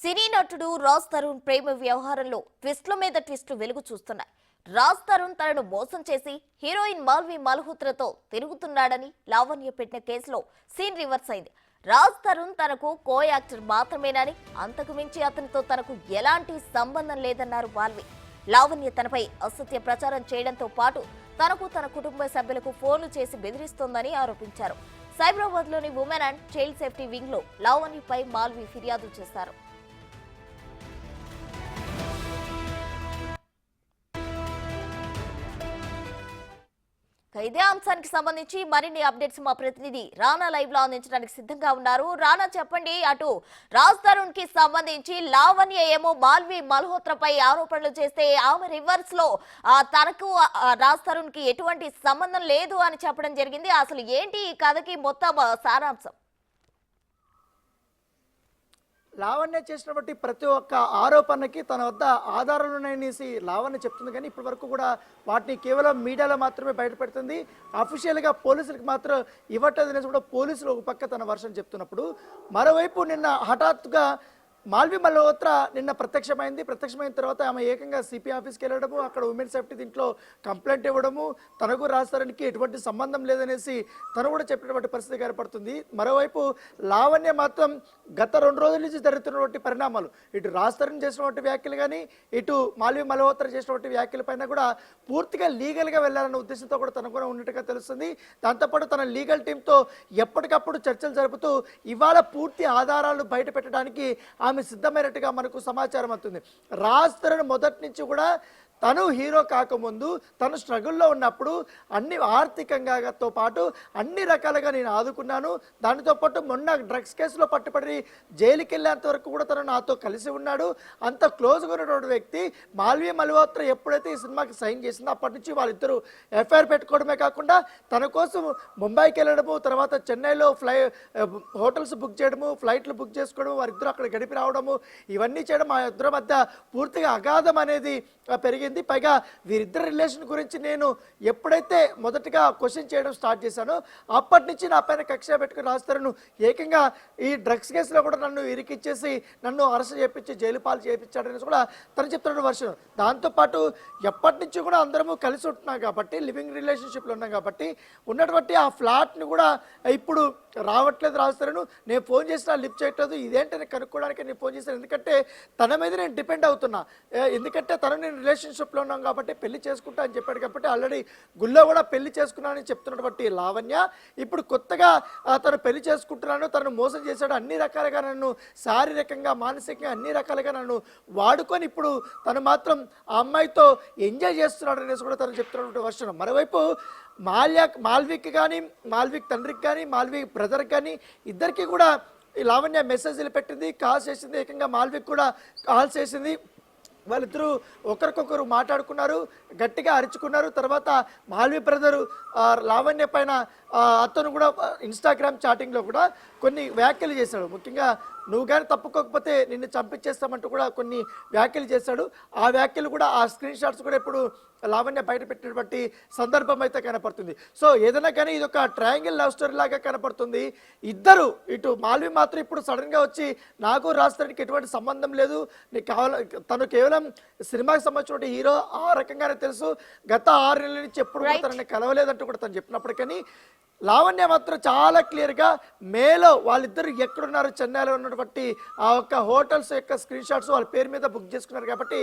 సినీ నటుడు రాజ్ తరుణ్ ప్రేమ వ్యవహారంలో ట్విస్ట్ల మీద ట్విస్ట్లు వెలుగు చూస్తున్నాయి. రాజ్ తరుణ్ తనను మోసం చేసి హీరోయిన్ మాల్వి మల్హోత్రాతో తిరుగుతున్నాడని లావణ్య పెట్టిన కేసులో సీన్ రివర్స్ అయింది. రాజ్ తరుణ్ తనకు కో యాక్టర్ మాత్రమేనని, అంతకు మించి అతనితో తనకు ఎలాంటి సంబంధం లేదన్నారు మాల్వి. లావణ్య తనపై అసత్య ప్రచారం చేయడంతో పాటు తనకు తన కుటుంబ సభ్యులకు ఫోన్లు చేసి బెదిరిస్తోందని ఆరోపించారు. సైబరాబాద్ లోని women and child safety wing లో లావణ్యపై మాల్వి ఫిర్యాదు చేశారు. ఇదే అంశానికి సంబంధించి మరిన్ని అప్డేట్స్ మా ప్రతినిధి రానా లైవ్ లో అందించడానికి సిద్ధంగా ఉన్నారు. రానా, చెప్పండి. అటు రాజ్ తరుణ్ కి సంబంధించి లావణ్య ఏమో మాల్వి మల్హోత్రాపై ఆరోపణలు చేస్తే ఆమె రివర్స్ లో తనకు రాజ్ తరుణ్ కి ఎటువంటి సంబంధం లేదు అని చెప్పడం జరిగింది. అసలు ఏంటి ఈ కథకి మొత్తం సారాంశం? లావణ్య చేసినటువంటి ప్రతి ఒక్క ఆరోపణకి తన వద్ద ఆధారాలు ఉన్నాయనేసి లావణ్య చెప్తుంది. కానీ ఇప్పటి వరకు కూడా వాటిని కేవలం మీడియాలో మాత్రమే బయటపెడుతుంది. అఫీషియల్గా పోలీసులకు మాత్రం ఇవ్వట్లేదు అనేసి కూడా పోలీసులు ఒక పక్క తన వర్షన్ చెప్తున్నప్పుడు, మరోవైపు నిన్న హఠాత్తుగా మాల్వి మల్హోత్రా నిన్న ప్రత్యక్షమైన తర్వాత ఆమె ఏకంగా సిపి ఆఫీస్కి వెళ్ళడము, అక్కడ ఉమెన్ సేఫ్టీ దీంట్లో కంప్లైంట్ ఇవ్వడము, తనకు రాజ్ తరుణ్కి ఎటువంటి సంబంధం లేదనేసి తను కూడా చెప్పినటువంటి పరిస్థితి ఏర్పడుతుంది. మరోవైపు లావణ్య మాత్రం గత 2 రోజుల నుంచి జరుగుతున్నటువంటి పరిణామాలు, ఇటు రాజ్ తరుణ్ చేసినటువంటి వ్యాఖ్యలు కానీ, ఇటు మాల్వి మల్హోత్రా చేసినటువంటి వ్యాఖ్యల పైన కూడా పూర్తిగా లీగల్గా వెళ్ళాలన్న ఉద్దేశంతో కూడా తనకు కూడా ఉన్నట్టుగా తెలుస్తుంది. దాంతోపాటు తన లీగల్ టీంతో ఎప్పటికప్పుడు చర్చలు జరుపుతూ ఇవాళ పూర్తి ఆధారాలు బయట పెట్టడానికి ఆమె సిద్ధమైనట్టుగా మనకు సమాచారం అవుతుంది. రాజ్ తరుణ్ మొదటి నుంచి కూడా తను హీరో కాకముందు తను స్ట్రగుల్లో ఉన్నప్పుడు అన్ని ఆర్థికంగాతో పాటు అన్ని రకాలుగా నేను ఆదుకున్నాను. దానితో పాటు మొన్న డ్రగ్స్ కేసులో పట్టుబడి జైలుకి వెళ్ళేంత వరకు కూడా తను నాతో కలిసి ఉన్నాడు. అంత క్లోజ్గా ఉన్నటువంటి వ్యక్తి మాల్వి మల్హోత్రా ఎప్పుడైతే ఈ సినిమాకి సైన్ చేసిందో అప్పటి నుంచి వాళ్ళిద్దరూ ఎఫ్ఐఆర్ పెట్టుకోవడమే కాకుండా తన కోసం ముంబైకి వెళ్ళడము, తర్వాత చెన్నైలో హోటల్స్ బుక్ చేయడము, ఫ్లైట్లు బుక్ చేసుకోవడము, వారిద్దరూ అక్కడ గడిపి రావడము, ఇవన్నీ చేయడం మా ఇద్దరి మధ్య పూర్తిగా అగాధం అనేది పెరిగింది. పైగా వీరిద్దరి రిలేషన్ గురించి నేను ఎప్పుడైతే మొదటిగా క్వశ్చన్ చేయడం స్టార్ట్ చేశానో అప్పటి నుంచి నా పైన కక్ష పెట్టుకుని రాజ్ తరుణ్ ఏకంగా ఈ డ్రగ్స్ కేసులో కూడా నన్ను ఇరికిచ్చేసి నన్ను అరెస్ట్ చేయించి జైలు పాలు చేయించాడనేసి కూడా తను చెప్తున్న వర్షన్. దాంతోపాటు ఎప్పటి నుంచి కూడా అందరము కలిసి ఉంటున్నాం కాబట్టి, లివింగ్ రిలేషన్షిప్లో ఉన్నాం కాబట్టి ఉన్నటువంటి ఆ ఫ్లాట్ని కూడా ఇప్పుడు రావట్లేదు రాజ్ తరుణ్. నేను ఫోన్ చేసినా లిఫ్ట్ చేయట్లేదు. ఇదేంటని కనుక్కోవడానికి నేను ఫోన్ చేశాను. ఎందుకంటే తన మీద నేను డిపెండ్ అవుతున్నా. ఎందుకంటే తను నేను రిలేషన్షిప్లో ఉన్నాం కాబట్టి పెళ్లి చేసుకుంటా అని చెప్పాడు కాబట్టి ఆల్రెడీ గుళ్ళో కూడా పెళ్లి చేసుకున్నానని చెప్తున్నటువంటి లావణ్య ఇప్పుడు కొత్తగా తను పెళ్లి చేసుకుంటున్నాను, తను మోసం చేశాడు, అన్ని రకాలుగా నన్ను శారీరకంగా మానసికంగా అన్ని రకాలుగా నన్ను వాడుకొని ఇప్పుడు తను మాత్రం ఆ అమ్మాయితో ఎంజాయ్ చేస్తున్నాడు అనేసి కూడా తను చెప్తున్నటువంటి వర్షం. మరోవైపు మాల్వికి కానీ, మాల్వికి తండ్రికి కానీ, మాల్వి బ్రదర్కి కానీ ఇద్దరికి కూడా ఈ లావణ్య మెసేజ్లు పెట్టింది, కాల్స్ చేసింది. ఏకంగా మాల్వికి కూడా కాల్స్ చేసింది. వాళ్ళిద్దరూ ఒకరికొకరు మాట్లాడుకున్నారు, గట్టిగా అరుచుకున్నారు. తర్వాత మాల్వి బ్రదరు లావణ్య పైన అతను కూడా ఇన్స్టాగ్రామ్ చాటింగ్లో కూడా కొన్ని వ్యాఖ్యలు చేశాడు. ముఖ్యంగా నువ్వు కానీ తప్పుకోకపోతే నిన్ను చంపించేస్తామంటూ కూడా కొన్ని వ్యాఖ్యలు చేశాడు. ఆ వ్యాఖ్యలు కూడా ఆ స్క్రీన్ షాట్స్ కూడా ఇప్పుడు లావణ్య బయట పెట్టినటువంటి సందర్భం అయితే కనపడుతుంది. సో ఏదైనా కానీ ఇది ఒక ట్రయాంగిల్ లవ్ స్టోరీ లాగా కనపడుతుంది. ఇద్దరు ఇటు మాల్వి మాత్రం ఇప్పుడు సడన్గా వచ్చి నాకు రాజ్ తరుణ్కి ఎటువంటి సంబంధం లేదు, తను కేవలం సినిమాకి సంబంధించిన హీరో ఆ రకంగానే తెలుసు, గత 6 నెలల నుంచి ఎప్పుడు కూడా తనని కలవలేదంటూ కూడా తను చెప్పినప్పటికీ లావణ్య మాత్రం చాలా క్లియర్గా మేలో వాళ్ళిద్దరు ఎక్కడున్నారు, చెన్నైలో ఉన్నటువంటి ఆ యొక్క హోటల్స్ యొక్క స్క్రీన్ షాట్స్ వాళ్ళ పేరు మీద బుక్ చేసుకున్నారు కాబట్టి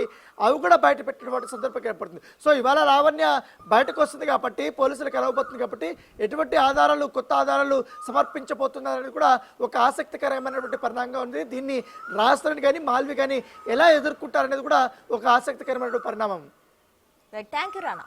అవి కూడా బయట పెట్టినటువంటి సందర్భం ఏర్పడుతుంది. సో ఇవాళ లావణ్య బయటకు వస్తుంది కాబట్టి, పోలీసులకు కలవబోతుంది కాబట్టి ఎటువంటి ఆధారాలు, కొత్త ఆధారాలు సమర్పించబోతున్నారని కూడా ఒక ఆసక్తికరమైనటువంటి పరిణామంగా ఉంది. దీన్ని రాజ్ తరుణ్ కానీ, మాల్వి కానీ ఎలా ఎదుర్కొంటారనేది కూడా ఒక ఆసక్తికరమైనటువంటి పరిణామం. Thank you Rana.